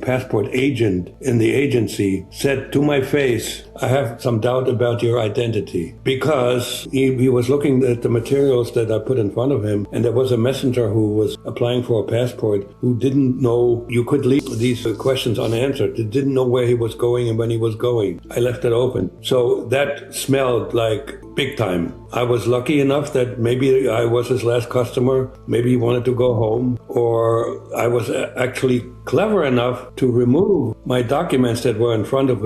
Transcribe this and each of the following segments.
passport agent in the agency said to my face, I have some doubt about your identity, because he was looking at the materials that I put in front of him, and there was a messenger who was applying for a passport who didn't know you could leave these questions unanswered. They didn't know where he was going and when he was going. I left it open. So that smelled like big time. I was lucky enough that maybe I was his last customer. Maybe he wanted to go home, or I was actually clever enough to remove my documents that were in front of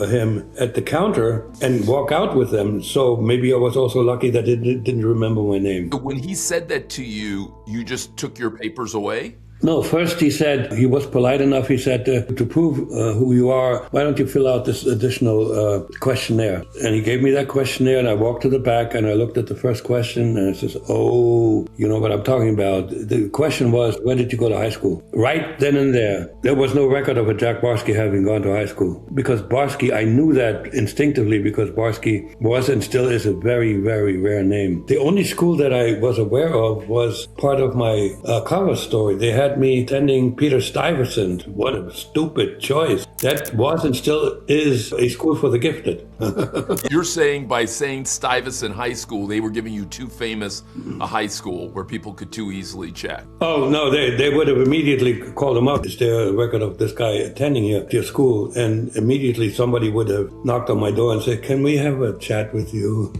him at the counter and walk out with them. So maybe I was also lucky that he didn't remember my name. When he said that to you, you just took your papers away? No, first he said, he was polite enough, he said, to prove who you are, why don't you fill out this additional questionnaire? And he gave me that questionnaire, and I walked to the back and I looked at the first question, and it says, oh, you know what I'm talking about. The question was, where did you go to high school? Right then and there was no record of a Jack Barsky having gone to high school. Because Barsky, I knew that instinctively, because Barsky was and still is a very, very rare name. The only school that I was aware of was part of my cover story. They had me attending Peter Stuyvesant. What a stupid choice. That was and still is a school for the gifted. You're saying by saying Stuyvesant High School, they were giving you too famous a high school where people could too easily check. Oh, no, they would have immediately called him up. Is there a record of this guy attending here at your school? And immediately somebody would have knocked on my door and said, can we have a chat with you?